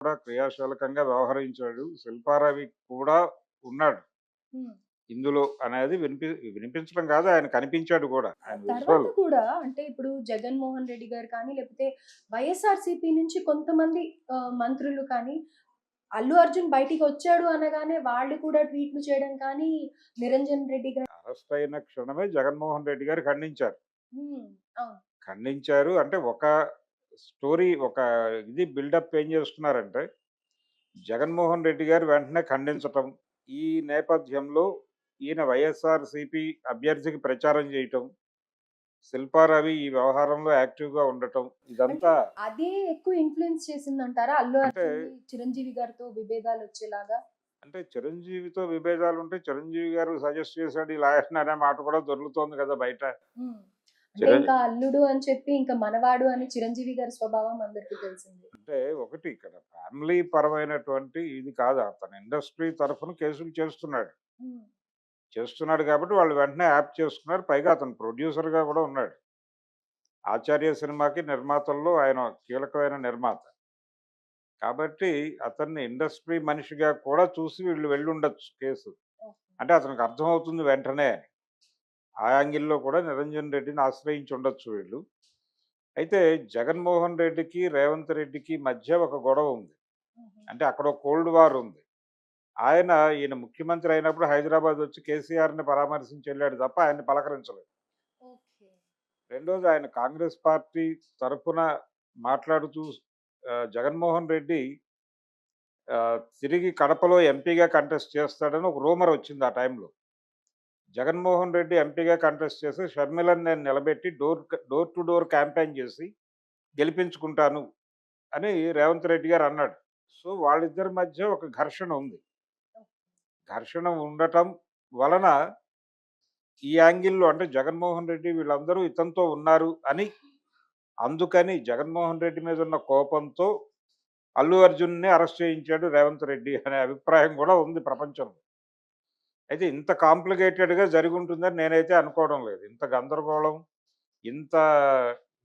కూడా క్రియాశీలకంగా వ్యవహరించాడు. శిల్పారావి కూడా ఉన్నాడు హ్మ్. ఇందులో అనేది వినిపించడం కాదు, ఆయన కనిపించాడు కూడా. ఆయన తర్వాత విజువల్. కూడా అంటే ఇప్పుడు జగన్‌మోహన్ రెడ్డి గారు కానీ, లేకపోతే వైఎస్ఆర్‌సీపీ నుంచి కొంతమంది మంత్రులు కానీ, అల్లు అర్జున్ బయటికొచ్చాడు అనగానే వాళ్ళు కూడా ట్వీట్లు చేయడం కానీ, నిరంజన్ రెడ్డి గారు అరెస్ట్ అయిన క్షణమే జగన్మోహన్ రెడ్డి గారు ఖండించారు. హ్మ్. అవును. ఖండించారు అంటే ఒక స్టోరీ, ఒక ఇది బిల్డప్ ఏం చేస్తున్నారంటే, జగన్మోహన్ రెడ్డి గారు వెంటనే ఖండించటం. ఈ నేపథ్యంలో ఈయన వైఎస్ఆర్‌సీపీ అభ్యర్థికి ప్రచారం చేయటం. శిల్పారావి ఈ వ్యవహారంలో యాక్టివ్‌గా ఉండటం. అంటే ఇదంతా అదే ఎక్కువ ఇన్‌ఫ్లూయెన్స్ చేసిందంటారా? అల్లు అంటే, అర్జున్‌ని చిరంజీవి గారితో విభేదాలొచ్చేలాగా? అంటే చిరంజీవితో విభేదాలుంటే చిరంజీవి గారు సజెస్ట్ చేసాడు ఇలా అనే మాట కూడా దొర్లుతోంది కదా బయట. హ్మ్. అంటే చిరం ఇంకా అల్లుడు అని చెప్పి ఇంకా మనవాడు అని చిరంజీవి గారి స్వభావం అందరికీ తెలిసిందే. అంటే ఒకటి ఇక్కడ ఫ్యామిలీ పరమైనటువంటి ఇది కాదు. అతను ఇండస్ట్రీ తరఫున కేసులు చేస్తున్నాడు. హ్మ్. చేస్తున్నాడు కాబట్టి వాళ్ళు వెంటనే యాప్ చేసుకున్నారు. పైగా అతను ప్రొడ్యూసర్‌గా కూడా ఉన్నాడు. 'ఆచార్య' సినిమాకి నిర్మాతల్లో ఆయన కీలకమైన నిర్మాత. కాబట్టి అతన్ని ఇండస్ట్రీ మనిషిగా కూడా చూసి వీళ్ళు వెళ్ళుండొచ్చు కేసు. ఓకే. అంటే అతనికి అర్థమవుతుంది వెంటనే అని. ఆ యాంగిల్‌లో కూడా నిరంజన్ రెడ్డిని ఆశ్రయించి ఉండొచ్చు వీళ్ళు. అయితే జగన్మోహన్ రెడ్డికి, రేవంత్ రెడ్డికి మధ్య ఒక గొడవ ఉంది. హుహు. అంటే అక్కడ ఒక కోల్డ్ వార్ ఉంది. ఈయన ముఖ్యమంత్రి అయినప్పుడు హైదరాబాద్ వచ్చి కేసీఆర్‌ని పరామర్శించి ఎళ్ళాడు తప్ప ఆయన్ని పలకరించలేదు. ఓకే. రెండోది ఆయన కాంగ్రెస్ పార్టీ తరఫున మాట్లాడుతూ జగన్మోహన్ రెడ్డి తిరిగి కడపలో ఎంపీగా కంటెస్ట్ చేస్తాడని ఒక రూమర్ వచ్చింది ఆ టైంలో. జగన్మోహన్ రెడ్డి ఎంపీగా కంటెస్ట్ చేసి షర్మిలని నేను నిలబెట్టి డోర్ టు డోర్ క్యాంపెయిన్ చేసి గెలిపించుకుంటాను అని రేవంత్ రెడ్డి గారు అన్నాడు. సో, వాళ్ళిద్దరి మధ్య ఒక ఘర్షణ ఉంది. ఓకే. ఘర్షణ ఉండటం వలన ఈ యాంగిల్‌లో అంటే జగన్మోహన్ రెడ్డి వీళ్ళందరూ ఇతనితో ఉన్నారు అని, అందుకని జగన్మోహన్ రెడ్డి మీద ఉన్న కోపంతో అల్లు అర్జున్‌ని అరెస్ట్ చేయించాడు రేవంత్ రెడ్డి అనే అభిప్రాయం కూడా ఉంది ప్రపంచంలో. అయితే ఇంత కాంప్లికేటెడ్‌గా జరిగుంటుందని నేనైతే అనుకోవడం లేదు. ఇంత గందరగోళం, ఇంత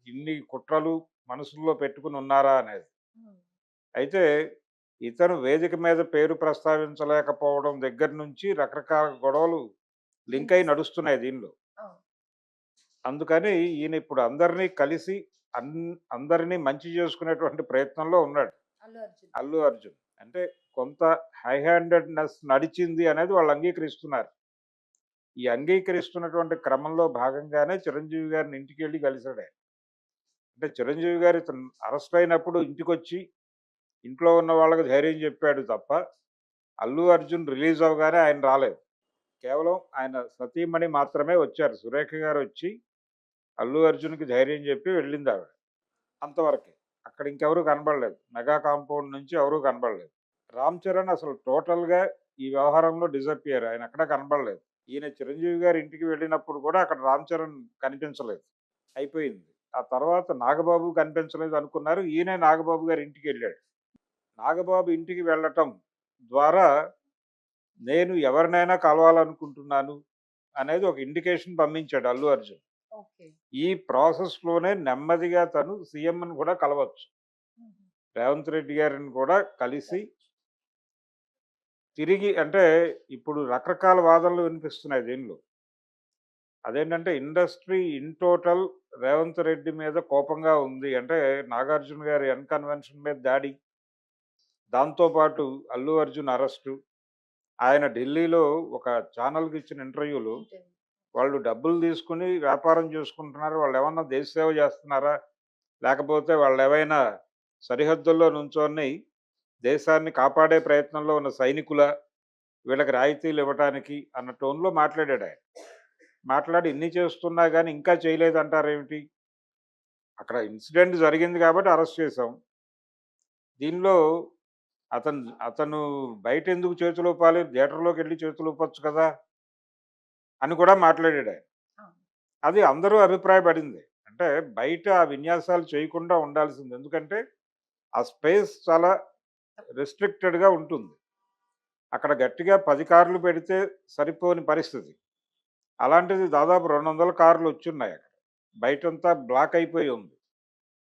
ఇన్ని కుట్రలు మనసుల్లో పెట్టుకొని ఉన్నారా అనేది. హ్మ్. అయితే ఇతను వేదిక మీద పేరు ప్రస్తావించలేకపోవడం దగ్గర నుంచి రకరకాల గొడవలు లింక్ అయ్యి వినిపిస్తుంది. నడుస్తున్నాయి దీనిలో. అవును. అందుకని ఈయన ఇప్పుడు అందరినీ కలిసి అన్ అందరినీ మంచి చేసుకునేటువంటి ప్రయత్నంలో ఉన్నాడు అల్లు అర్జున్. అల్లు అర్జున్. అంటే కొంత హై హ్యాండెడ్‌నెస్ నడిచింది అనేది వాళ్ళు అంగీకరిస్తున్నారు. ఈ అంగీకరిస్తున్నటువంటి క్రమంలో భాగంగానే చిరంజీవి గారిని ఇంటికెళ్ళి కలిసాడాయన. అంటే చిరంజీవి గారు ఇతను అరెస్ట్ అయినప్పుడు ఇంటికొచ్చి ఇంట్లో ఉన్న వాళ్ళకి ధైర్యం చెప్పాడు తప్ప, అల్లు అర్జున్ రిలీజ్ అవ్వగానే ఆయన రాలేదు. కేవలం ఆయన సతీమణి మాత్రమే వచ్చారు. సురేఖ గారొచ్చి అల్లు అర్జున్‌కి ధైర్యం చెప్పి వెళ్ళిందావిడ. అంతవరకే. అక్కడ ఇంకెవరు కనబడలేదు. మెగా కాంపౌండ్ నుంచి ఎవరు కనబడలేదు. రామ్ చరణ్ అసలు టోటల్‌గా ఈ వ్యవహారంలో డిసపియర్. ఆయనెక్కడ కనబడలేదు. ఈయన చిరంజీవి గారి ఇంటికి వెళ్ళినప్పుడు కూడా అక్కడ రామ్ చరణ్ కనిపించలేదు. అయిపోయింది. ఆ తర్వాత నాగబాబు కనిపించలేదు అనుకున్నారు. ఈయనే నాగబాబు గారి ఇంటికెళ్ళాడు. నాగబాబు ఇంటికి వెళ్ళటం ద్వారా నేను ఎవరినైనా కలవాలనుకుంటున్నాను అనేది ఒక ఇండికేషన్ పంపించాడు అల్లు అర్జున్. ఓకే. ఈ ప్రాసెస్‌లోనే నెమ్మదిగా తను సీఎంని కూడా కలవచ్చు. హుహు. రేవంత్ రెడ్డి గారిని కూడా కలిసి రైట్. తిరిగి అంటే ఇప్పుడు రకరకాల వాదనలు వినిపిస్తున్నాయి దీనిలో. అదేంటంటే industry in total Revanth Reddy మీద కోపంగా ఉంది. అంటే నాగార్జున గారి అన్‌కన్వెన్షన్ మీద దాడి, దాంతో పాటు అల్లు అర్జున్ అరెస్టు. ఆయన ఢిల్లీలో ఒక ఛానెల్‌కి ఇచ్చిన ఇంటర్వ్యూలో ఇంటర్వ్యూ. వాళ్ళు డబ్బులు తీసుకొని వ్యాపారం చేసుకుంటున్నారు. వాళ్ళేమన్నా దేశ సేవ చేస్తున్నారా? లేకపోతే వాళ్ళేవైనా సరిహద్దుల్లో నుంచొని దేశాన్ని కాపాడే ప్రయత్నంలో ఉన్న సైనికులా? వీళ్ళకి రాయితీలు ఇవ్వటానికి అన్న టోన్‌లో మాట్లాడాడాయన. మాట్లాడి ఇన్ని చేస్తున్నా గాని ఇంకా చేయలేదంటారేమిటి? అక్కడ ఇన్సిడెంట్ జరిగింది కాబట్టి అరెస్ట్ చేసాం. దీనిలో అతను బయటెందుకు చేతులూపాలి? థియేటర్‌లోకెళ్ళి చేతులూపొచ్చు కదా! అని కూడా మాట్లాడాడాయన. అవును. అది అందరూ అభిప్రాయపడింది. అంటే బయట ఆ విన్యాసాలు చేయకుండా ఉండాల్సింది. ఎందుకంటే ఆ స్పేస్ చాలా రెస్ట్రిక్టెడ్‌గా ఉంటుంది. అక్కడ గట్టిగా 10 కార్లు పెడితే సరిపోని పరిస్థితి. అలాంటిది దాదాపు 200 కార్లొచ్చున్నాయక్కడ. బయటంతా బ్లాక్ అయిపోయి ఉంది.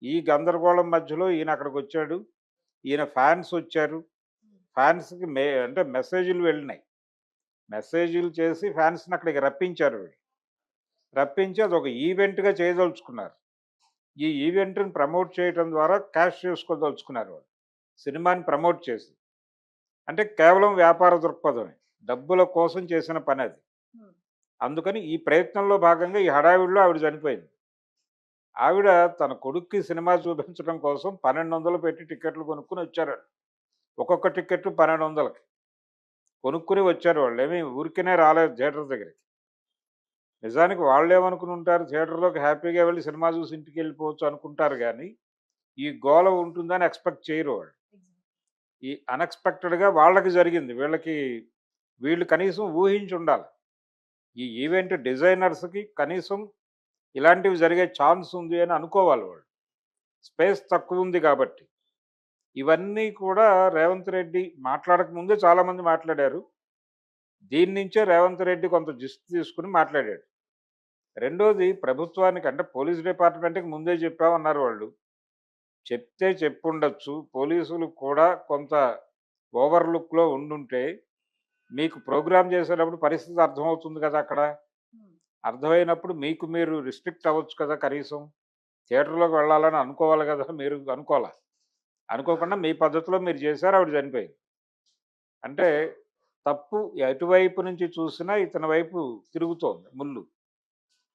ఈ గందరగోళం మధ్యలో ఈయన అక్కడికొచ్చాడు. ఈయన ఫ్యాన్స్ వచ్చారు. ఫ్యాన్స్‌కి అంటే మెసేజ్‌లు వెళ్ళినాయి. మెసేజ్‌లు చేసి ఫ్యాన్స్‌ని అక్కడికి రప్పించారు వీళ్ళు. రప్పించి అదొక ఈవెంట్‌గా చేయదలుచుకున్నారు. ఈ ఈవెంట్‌ని ప్రమోట్ చేయటం ద్వారా క్యాష్ చేసుకోదలుచుకున్నారు వాళ్ళు. సినిమాని ప్రమోట్ చేసి. అంటే కేవలం వ్యాపార దృక్పథమే. డబ్బుల కోసం చేసిన పనది. హ్మ్. అందుకని ఈ ప్రయత్నంలో భాగంగా ఈ హడావిడిలో ఆవిడ చనిపోయింది. ఆవిడ తన కొడుక్కి సినిమా చూపించడం కోసం 1200 పెట్టి టికెట్లు కొనుక్కొని వచ్చారాళ్ళు. ఒక్కొక్క టికెట్టు 1200కి కొనుక్కొని వచ్చారు వాళ్ళు. ఏమి ఊరికనే రాలేదు థియేటర్ దగ్గరికి. నిజానికి వాళ్ళేమనుకుని ఉంటారు, థియేటర్‌లోకి హ్యాపీగా వెళ్లి సినిమా చూసి ఇంటికెళ్ళిపోవచ్చు అనుకుంటారు గానీ, ఈ గోల ఉంటుందని ఎక్స్‌పెక్ట్ చేయరు వాళ్ళు. ఈ అన్‌ఎక్స్‌పెక్టెడ్‌గా వాళ్ళకి జరిగింది. వీళ్ళు కనీసం ఊహించుండాలి. ఈ ఈవెంట్ డిజైనర్స్‌కి కనీసం ఇలాంటివి జరిగే ఛాన్స్ ఉంది అని అనుకోవాలి వాళ్ళు. స్పేస్ తక్కువుంది కాబట్టి. ఇవన్నీ కూడా రేవంత్ రెడ్డి మాట్లాడక ముందే చాలామంది మాట్లాడారు. దీని నుంచే రేవంత్ రెడ్డి కొంత జిస్ట్ తీసుకొని మాట్లాడాడు. రెండోది ప్రభుత్వానికి అంటే పోలీస్ డిపార్ట్మెంట్‌కి ముందే చెప్పామన్నారు వాళ్ళు. చెప్తే చెప్పుండొచ్చు. పోలీసులు కూడా కొంత ఓవర్ లుక్‌లో ఉండుంటే, మీకు ప్రోగ్రామ్ చేసేటప్పుడు పరిస్థితి అర్థమవుతుంది కదా అక్కడ. హ్మ్. అర్థమైనప్పుడు మీకు మీరు రిస్ట్రిక్ట్ అవ్వచ్చు కదా కనీసం. థియేటర్‌లోకి వెళ్ళాలని అనుకోవాలి కదా! మీరు అనుకోలా. అనుకోకుండా మీ పద్ధతిలో మీరు చేశారు. ఆవిడ చనిపోయింది. అంటే తప్పు ఎటువైపు నుంచి చూసినా ఇతని వైపు తిరుగుతోంది ముల్లు.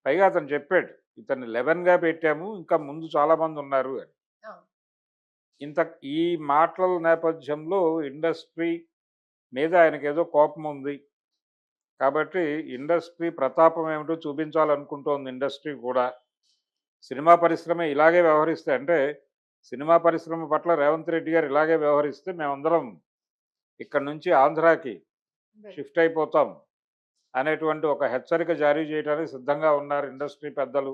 పైగా అతను చెప్పాడు. ఇతన్ని 11గా పెట్టాము. ఇంకా ముందు చాలామందున్నారు అని. అవును. ఇంత ఈ మాటల నేపథ్యంలో ఇండస్ట్రీ మీద ఆయనకేదో కోపముంది. కాబట్టి ఇండస్ట్రీ ప్రతాపం ఏమిటో చూపించాలనుకుంటోంది ఇండస్ట్రీ కూడా. సినిమా పరిశ్రమ ఇలాగే వ్యవహరిస్తే అంటే సినిమా పరిశ్రమ పట్ల రేవంత్ రెడ్డి గారు ఇలాగే వ్యవహరిస్తే మేమందరం ఇక్కడి నుంచి ఆంధ్రాకి రైట్. షిఫ్ట్ అయిపోతాం అనేటువంటి ఒక హెచ్చరిక జారీ చేయడానికి సిద్ధంగా ఉన్నారు ఇండస్ట్రీ పెద్దలు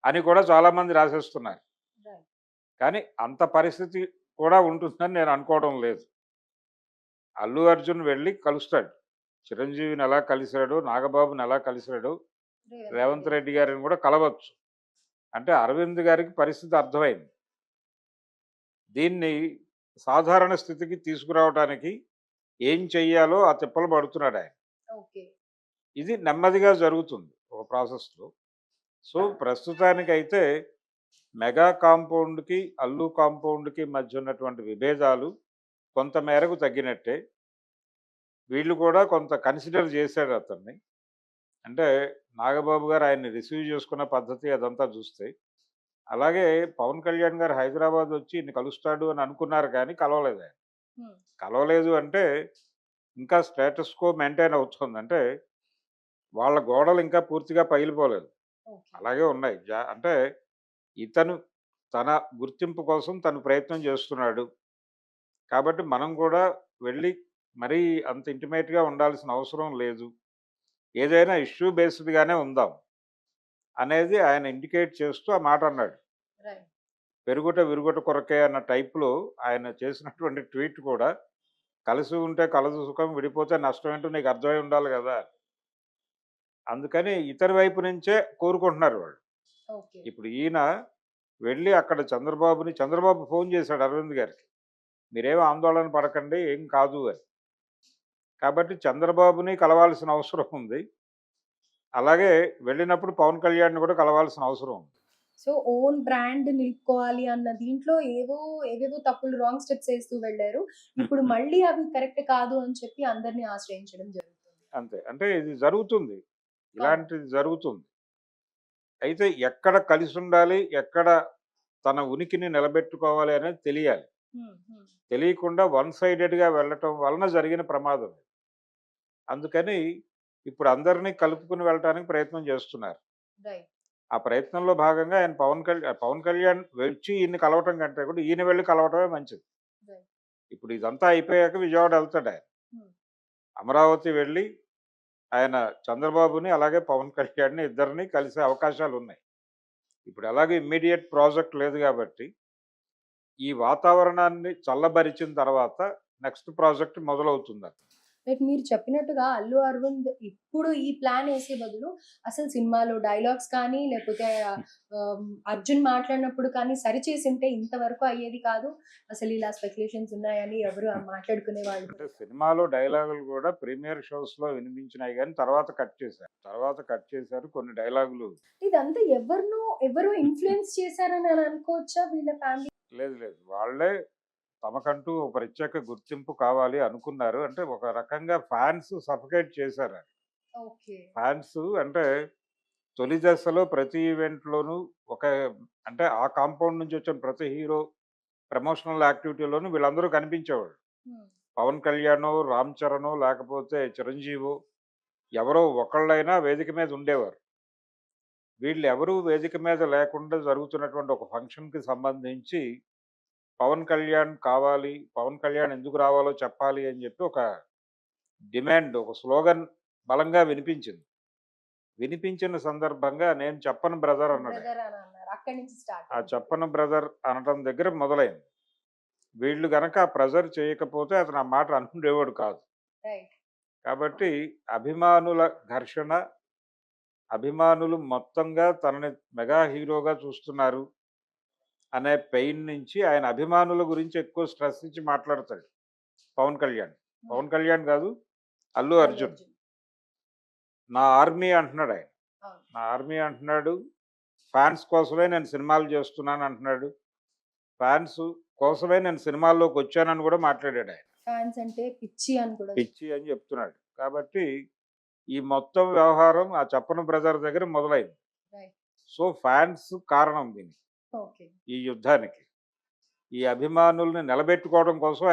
అని కూడా చాలామంది రాసేస్తున్నారు. రైట్. కానీ అంత పరిస్థితి కూడా ఉంటుందని నేను అనుకోవడం లేదు. అల్లు అర్జున్ వెళ్ళి కలుస్తాడు. చిరంజీవిని ఎలా కలిసాడో, నాగబాబుని ఎలా కలిసాడో, రేవంత్ రెడ్డి గారిని కూడా కలవచ్చు. అంటే అరవింద్ గారికి పరిస్థితి అర్థమైంది. దీన్ని సాధారణ స్థితికి తీసుకురావడానికి ఏం చెయ్యాలో ఆ తిప్పలు పడుతున్నాడాయన. ఓకే. ఇది నెమ్మదిగా జరుగుతుంది ఒక ప్రాసెస్‌లో. సో, ప్రస్తుతానికైతే మెగా కాంపౌండ్‌కి, అల్లు కాంపౌండ్‌కి మధ్య ఉన్నటువంటి విభేదాలు కొంత మేరకు తగ్గినట్టే. వీళ్ళు కూడా కొంత కన్సిడర్ చేశారు అతన్ని. అంటే నాగబాబు గారు ఆయన్ని రిసీవ్ చేసుకున్న పద్ధతి అదంతా చూస్తే. అలాగే పవన్ కళ్యాణ్ గారు హైదరాబాద్ వచ్చి ఈయన్ని కలుస్తాడు అని అనుకున్నారు కానీ కలవలేదు ఆయన. హ్మ్. కలవలేదు అంటే ఇంకా స్టేటస్ కో మెయింటైన్ అవుతుంది. అంటే వాళ్ళ గోడలు ఇంకా పూర్తిగా పగిలిపోలేదు. ఓకే. అలాగే ఉన్నాయి. అంటే ఇతను తన గుర్తింపు కోసం తను ప్రయత్నం చేస్తున్నాడు. కాబట్టి మనం కూడా వెళ్ళి మరీ అంత ఇంటిమేట్‌గా ఉండాల్సిన అవసరం లేదు. ఏదైనా ఇష్యూ బేస్డ్‌గానే ఉందాం అనేది ఆయన ఇండికేట్ చేస్తూ ఆ మాట అన్నాడు. రైట్. పెరుగుట విరుగుట కొరకే అన్న టైప్‌లో ఆయన చేసినటువంటి ట్వీట్ కూడా కలిసి ఉంటే కలదు సుఖం, విడిపోతే నష్టం ఏంటో నీకు అర్థమై ఉండాలి గదా! అందుకని ఇతని వైపు నుంచే కోరుకుంటున్నారు వాళ్ళు. ఓకే. ఇప్పుడు ఈయన వెళ్ళి అక్కడ చంద్రబాబు ఫోన్ చేశాడు అరవింద్ గారికి. మీరేమి ఆందోళన పడకండి, ఏం కాదు అని. కాబట్టి చంద్రబాబుని కలవాల్సిన అవసరం ఉంది. అలాగే వెళ్ళినప్పుడు పవన్ కళ్యాణ్‌ని కూడా కలవాల్సిన అవసరం ఉంది. సో, ఓన్ బ్రాండ్ నిలుపుకోవాలి అన్న దీంట్లో ఏవేవో తప్పులు రాంగ్ స్టెప్స్ ఏస్తూ వెళ్లారు. ఇప్పుడు మళ్ళీ అవి కరెక్ట్ కాదు అని చెప్పి అందరిని ఆశ్రయించడం జరుగుతుంది. అంతే. అంటే ఇది జరుగుతుంది. అవును. ఇలాంటిది జరుగుతుంది. అయితే ఎక్కడ కలిసుండాలి, ఎక్కడ తన ఉనికిని నిలబెట్టుకోవాలి అనేది తెలియాలి. హ్మ్. హ్మ్. తెలియకుండా వన్ సైడెడ్‌గా వెళ్ళటం వలన జరిగిన ప్రమాదం. అందుకని ఇప్పుడు అందరిని కలుపుకొని వెళ్ళటానికి ప్రయత్నం చేస్తున్నారు. రైట్. ఆ ప్రయత్నంలో భాగంగా ఆయన పవన్ కళ్యాణ్ వచ్చి ఈయన్ని కలవటం కంటే కూడా ఈయన వెళ్లి కలవటమే మంచిది. రైట్. ఇప్పుడు ఇదంతా అయిపోయాక విజయవాడ వెళ్తాడాయన. హ్మ్. అమరావతి వెళ్ళి ఆయన చంద్రబాబుని అలాగే పవన్ కళ్యాణ్‌ని ఇద్దరిని కలిసే అవకాశాలున్నాయి. ఇప్పుడు ఎలాగో ఇమ్మీడియేట్ ప్రాజెక్ట్ లేదు గాబట్టి, ఈ వాతావరణాన్ని చల్లబరిచిన తర్వాత నెక్స్ట్ ప్రాజెక్ట్ మొదలవుతుందట. రైట్. మీరు చెప్పినట్టుగా అల్లు అరవింద్ ఇప్పుడు ఈ ప్లాన్ ఏసే బదులు అసలు సినిమాలో డైలాగ్స్ కానీ, లేకపోతే అర్జున్ మాట్లాడినప్పుడు కానీ సరిచేసుంటే ఇంతవరకు అయ్యేది కాదు. అసలు ఇలా స్పెక్యులేషన్స్ ఉన్నాయని ఎవరు మాట్లాడుకునేవాళ్ళు అంటే కూడా కాదు. సినిమాలో డైలాగులు కూడా ప్రీమియర్ షోస్‌లో వినిపించినాయి గానీ తర్వాత కట్ చేశారు. కొన్ని డైలాగులు ఇదంతా ఎవరో ఇన్‌ఫ్లూయెన్స్ చేశారని అనుకోవచ్చా వీళ్ళ ఫ్యామిలీ? లేదు. వాళ్ళే తమకంటూ ఒక ప్రత్యేక గుర్తింపు కావాలి అనుకున్నారు. అంటే ఒక రకంగా ఫాన్స్ సఫోకేట్ చేశారు. ఓకే. ఫాన్స్ అంటే తొలి దశలో ప్రతి ఈవెంట్‌లోనూ ఒక అంటే ఆ కాంపౌండ్ నుంచి వచ్చిన ప్రతి హీరో ప్రమోషనల్ యాక్టివిటీలోనూ వీళ్ళందరూ కనిపించేవాళ్ళు. హ్మ్. పవన్ కళ్యాణో, రామ్ చరణో లేకపోతే చిరంజీవో ఎవరో ఒకళ్ళైనా వేదిక మీద ఉండేవారు. వీళ్ళెవరూ వేదిక మీద లేకుండా జరుగుతున్నటువంటి ఒక ఫంక్షన్‌కి సంబంధించి పవన్ కళ్యాణ్ కావాలి, పవన్ కళ్యాణ్ ఎందుకు రావాలో చెప్పాలి అని చెప్పి ఒక డిమాండ్, ఒక స్లోగన్ బలంగా వినిపించింది. వినిపించిన సందర్భంగా నేను చెప్పను బ్రదర్ అన్నాడు. బ్రదర్ అని అన్నారు. అక్కడి నుంచి స్టార్ట్ ఆ అయింది. చెప్పను బ్రదర్ అనటం దగ్గర మొదలైంది. వీళ్ళు గనక ఆ ప్రెజర్ చేయకపోతే అతను ఆ మాట అనుండేవాడు కాదు. రైట్. కాబట్టి అభిమానుల ఘర్షణ, అభిమానులు మొత్తంగా తనని మెగా హీరోగా చూస్తున్నారు అనే పెయిన్ నుంచి ఆయన అభిమానుల గురించి ఎక్కువ స్ట్రెస్ ఇచ్చి మాట్లాడతాడు పవన్ కళ్యాణ్. పవన్ కళ్యాణ్ కాదు, అల్లు అల్లు అర్జున్. అర్జున్. నా ఆర్మీ అంటున్నాడు ఆయన. అవును. నా ఆర్మీ అంటున్నాడు. ఫాన్స్ కోసమే నేను సినిమాలు చేస్తున్నాను అంటున్నాడు. ఫాన్స్ కోసమే నేను సినిమాల్లోకొచ్చానని కూడా మాట్లాడాడు ఆయన. ఫ్యాన్స్ అంటే పిచ్చి అని కూడా పిచ్చి అని చెప్తున్నాడు. కాబట్టి ఈ మొత్తం వ్యవహారం ఆ చెప్పన బ్రదర్ దగ్గర మొదలైంది. రైట్. సో, ఫాన్స్ కారణం దీనికి. ఓకే. ఈ యుద్ధానికి. ఈ అభిమానుల్ని నిలబెట్టుకోవడం కోసం